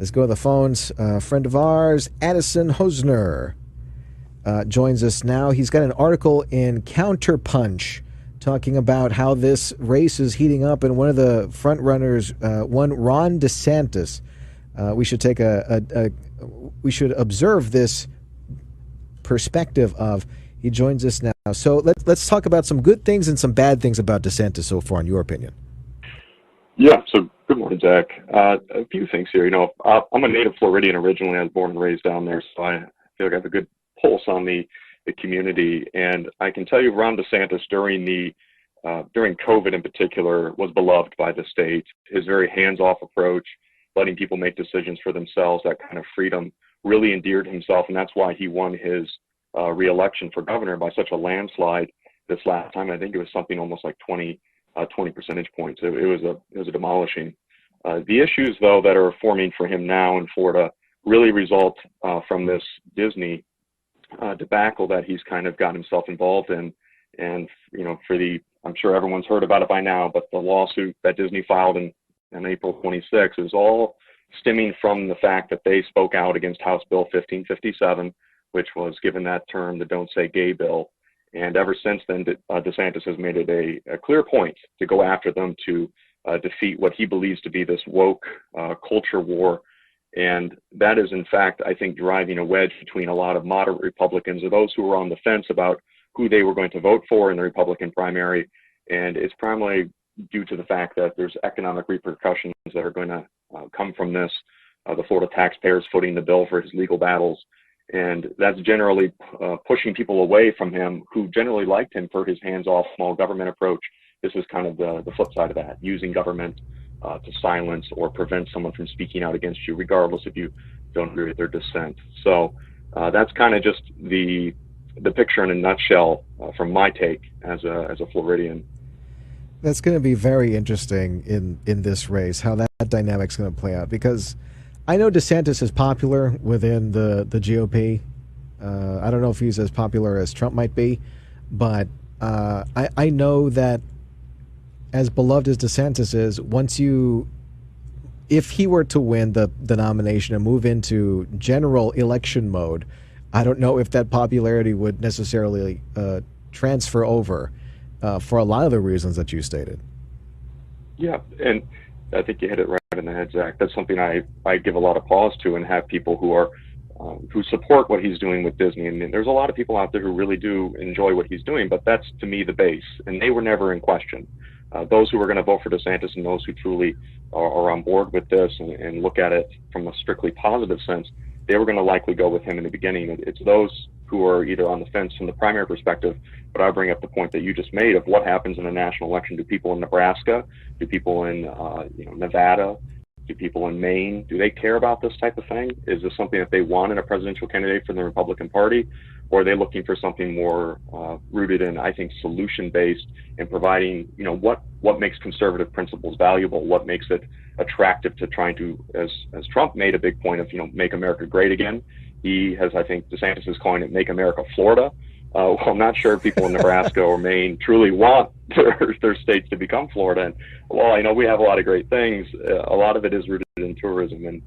Let's go to the phones. A friend of ours, Addison Hosner, joins us now. He's got an article in Counterpunch talking about how this race is heating up, and one of the front runners, one Ron DeSantis. We should observe this perspective of. He joins us now. So let's talk about some good things and some bad things about DeSantis so far, in your opinion. Yeah, so good morning, Zach. A few things here. I'm a native Floridian originally. I was born and raised down there, so I feel like I have a good pulse on the community. And I can tell you Ron DeSantis during COVID in particular was beloved by the state. His very hands-off approach, letting people make decisions for themselves, that kind of freedom really endeared himself, and that's why he won his re-election for governor by such a landslide this last time. I think it was something almost like 20 percentage points. It was a demolishing. The issues, though, that are forming for him now in Florida really result from this Disney debacle that he's kind of got himself involved in. And, I'm sure everyone's heard about it by now, but the lawsuit that Disney filed in April 26 is all stemming from the fact that they spoke out against House Bill 1557, which was given that term the Don't Say Gay bill. And ever since then, DeSantis has made it a clear point to go after them, to defeat what he believes to be this woke culture war. And that is, in fact, I think, driving a wedge between a lot of moderate Republicans or those who were on the fence about who they were going to vote for in the Republican primary. And it's primarily due to the fact that there's economic repercussions that are going to come from this. The Florida taxpayers footing the bill for his legal battles. And that's generally pushing people away from him who generally liked him for his hands-off small government approach. This is kind of the flip side of that, using government to silence or prevent someone from speaking out against you, regardless if you don't agree with their dissent. So that's kind of just the picture in a nutshell from my take as a Floridian. That's going to be very interesting in this race, how that dynamic's going to play out, because I know DeSantis is popular within the GOP. I don't know if he's as popular as Trump might be, but I know that as beloved as DeSantis is, if he were to win the nomination and move into general election mode, I don't know if that popularity would necessarily transfer over for a lot of the reasons that you stated. Yeah, and I think you hit it right in the head, Zach. That's something I give a lot of pause to, and have people who support what he's doing with Disney. And there's a lot of people out there who really do enjoy what he's doing, but that's, to me, the base. And they were never in question. Those who are going to vote for DeSantis and those who truly are on board with this and look at it from a strictly positive sense, they were going to likely go with him in the beginning. It's those who are either on the fence from the primary perspective, but I bring up the point that you just made of what happens in a national election. Do people in Nebraska, do people in Nevada, do people in Maine, do they care about this type of thing? Is this something that they want in a presidential candidate from the Republican Party? Or are they looking for something more rooted in, I think, solution-based and providing, what makes conservative principles valuable, what makes it attractive to trying to, as Trump made a big point of, make America great again. He has, I think, DeSantis is calling it Make America Florida. Well, I'm not sure if people in Nebraska or Maine truly want their states to become Florida. And while I know we have a lot of great things, a lot of it is rooted in tourism. And,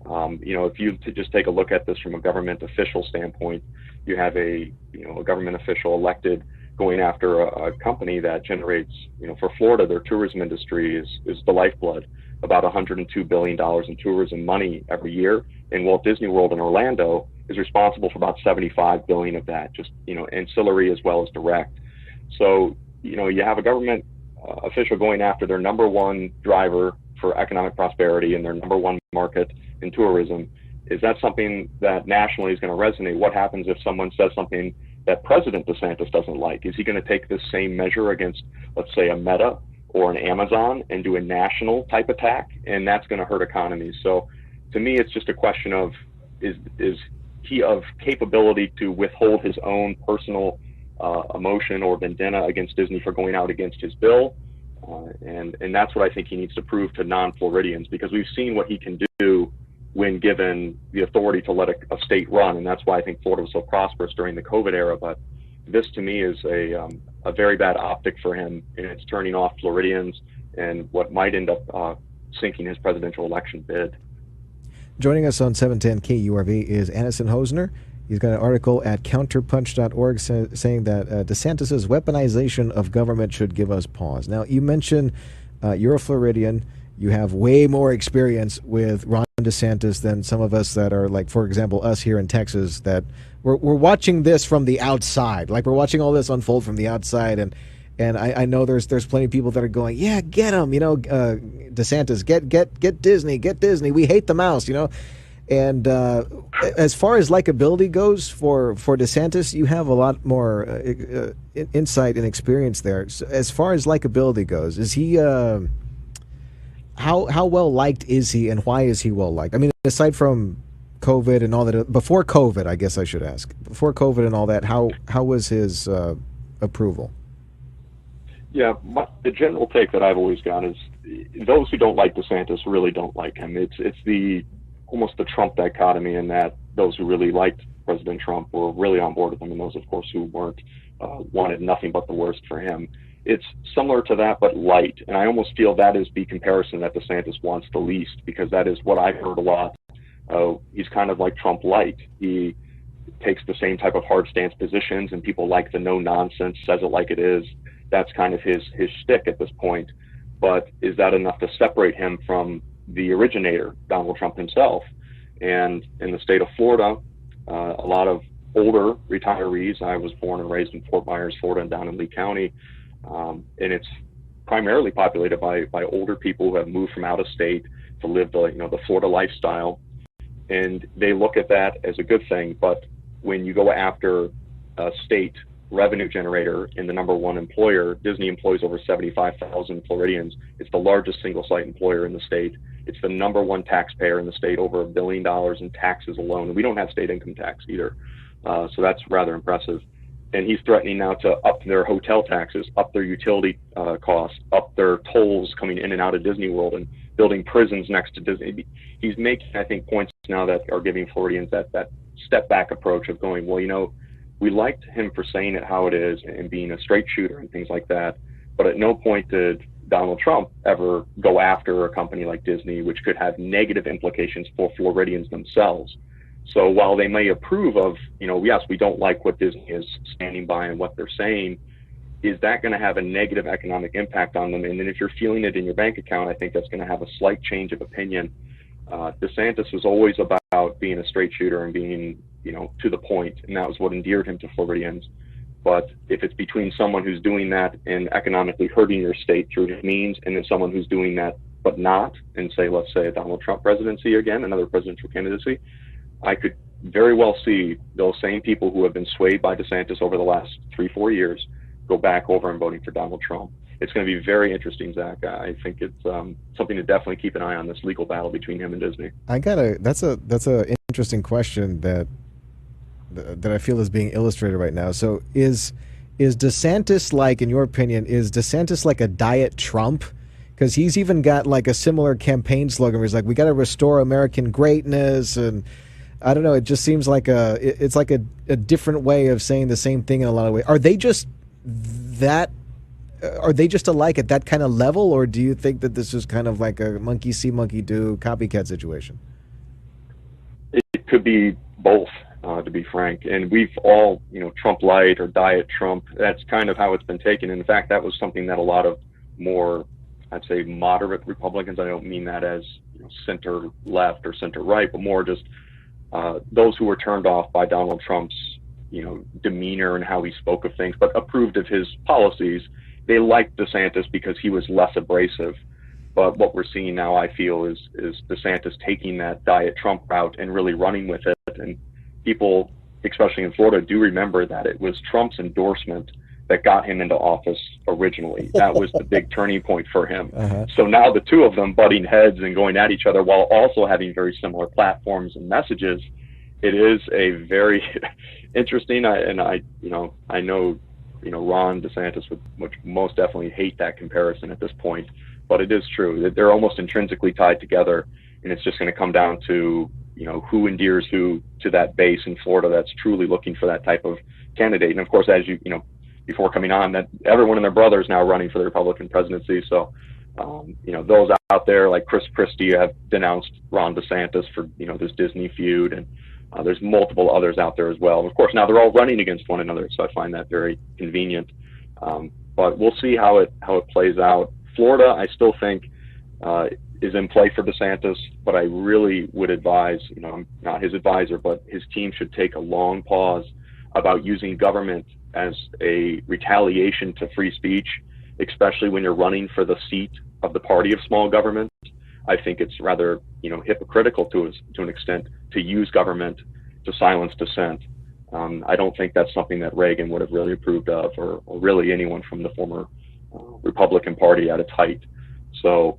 if you just take a look at this from a government official standpoint, you have a government official elected going after a company that generates, for Florida, their tourism industry is the lifeblood, about $102 billion in tourism money every year. And Walt Disney World in Orlando is responsible for about $75 billion of that, just, ancillary as well as direct. So, you have a government official going after their number one driver for economic prosperity and their number one market in tourism. Is that something that nationally is going to resonate? What happens if someone says something that President DeSantis doesn't like? Is he going to take this same measure against, let's say, a Meta or an Amazon and do a national type attack? And that's going to hurt economies. So to me, it's just a question of, is he of capability to withhold his own personal emotion or vendetta against Disney for going out against his bill? And that's what I think he needs to prove to non-Floridians, because we've seen what he can do when given the authority to let a state run. And that's why I think Florida was so prosperous during the COVID era. But this, to me, is a very bad optic for him, and it's turning off Floridians and what might end up sinking his presidential election bid. Joining us on 710 KURV is Addison Hosner. He's got an article at counterpunch.org saying that DeSantis' weaponization of government should give us pause. Now, you mentioned you're a Floridian. You have way more experience with Ron DeSantis than some of us that are, like, for example, us here in Texas, that we're watching this from the outside. Like, we're watching all this unfold from the outside, and I know there's plenty of people that are going, yeah, get him, DeSantis, get Disney, we hate the mouse, And as far as likability goes for DeSantis, you have a lot more insight and experience there. So as far as likability goes, is he how well liked is he, and why is he well liked? I mean, aside from COVID and all that, before COVID, I guess I should ask, before COVID and all that, how was his approval? Yeah, the general take that I've always got is those who don't like DeSantis really don't like him. It's almost the Trump dichotomy, in that those who really liked President Trump were really on board with him, and those, of course, who weren't wanted nothing but the worst for him. It's similar to that, but light. And I almost feel that is the comparison that DeSantis wants the least, because that is what I've heard a lot. He's kind of like Trump light. He takes the same type of hard stance positions, and people like the no nonsense, says it like it is. That's kind of his shtick at this point. But is that enough to separate him from the originator, Donald Trump himself? And in the state of Florida, a lot of older retirees. I was born and raised in Fort Myers, Florida, and down in Lee County. And it's primarily populated by older people who have moved from out of state to live the Florida lifestyle. And they look at that as a good thing. But when you go after a state revenue generator in the number one employer, Disney employs over 75,000 Floridians. It's the largest single site employer in the state. It's the number one taxpayer in the state, over $1 billion in taxes alone. And we don't have state income tax either. So that's rather impressive. And he's threatening now to up their hotel taxes, up their utility costs, up their tolls coming in and out of Disney World, and building prisons next to Disney. He's making, I think, points now that are giving Floridians that step back approach of going, well, we liked him for saying it how it is and being a straight shooter and things like that. But at no point did Donald Trump ever go after a company like Disney, which could have negative implications for Floridians themselves. So while they may approve of, yes, we don't like what Disney is standing by and what they're saying, is that going to have a negative economic impact on them? And then if you're feeling it in your bank account, I think that's going to have a slight change of opinion. DeSantis was always about being a straight shooter and being, to the point, and that was what endeared him to Floridians. But if it's between someone who's doing that and economically hurting your state through his means, and then someone who's doing that but not, and let's say a Donald Trump presidency again, another presidential candidacy, I could very well see those same people who have been swayed by DeSantis over the last 3-4 years go back over and voting for Donald Trump. It's going to be very interesting, Zach. I think it's something to definitely keep an eye on, this legal battle between him and Disney. That's a interesting question that I feel is being illustrated right now. So is DeSantis, like, in your opinion, is DeSantis like a diet Trump? Because he's even got like a similar campaign slogan where he's like, we got to restore American greatness, and I don't know, it just seems like it's like a different way of saying the same thing in a lot of ways. Are they just alike at that kind of level, or do you think that this is kind of like a monkey see, monkey do copycat situation? It could be both, to be frank. And we've all, Trump light or diet Trump, that's kind of how it's been taken. And in fact, that was something that a lot of more, I'd say, moderate Republicans, I don't mean that as center left or center right, but more just those who were turned off by Donald Trump's, demeanor and how he spoke of things, but approved of his policies. They liked DeSantis because he was less abrasive. But what we're seeing now, I feel, is DeSantis taking that diet Trump route and really running with it. And people, especially in Florida, do remember that it was Trump's endorsement that got him into office originally. That was the big turning point for him. Uh-huh. So now the two of them butting heads and going at each other while also having very similar platforms and messages, it is a very interesting, I know Ron DeSantis would most definitely hate that comparison at this point, but it is true that they're almost intrinsically tied together, and it's just going to come down to, who endears who to that base in Florida that's truly looking for that type of candidate. And of course, as before coming on, that everyone and their brother is now running for the Republican presidency. So Those out there like Chris Christie have denounced Ron DeSantis for, this Disney feud, and there's multiple others out there as well. And of course, now they're all running against one another, so I find that very convenient. But we'll see how it plays out. Florida, I still think, is in play for DeSantis, but I really would advise, I'm not his advisor, but his team should take a long pause about using government as a retaliation to free speech, especially when you're running for the seat of the party of small government. I think it's rather, hypocritical to an extent to use government to silence dissent. I don't think that's something that Reagan would have really approved of, or really anyone from the former Republican Party at its height. So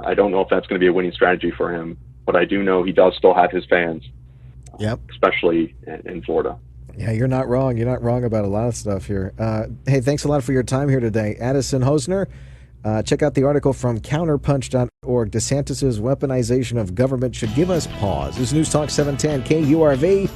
I don't know if that's going to be a winning strategy for him, but I do know he does still have his fans, yep, especially in Florida. Yeah, you're not wrong. You're not wrong about a lot of stuff here. Hey, thanks a lot for your time here today. Addison Hosner, check out the article from counterpunch.org. DeSantis' weaponization of government should give us pause. This is News Talk 710 KURV.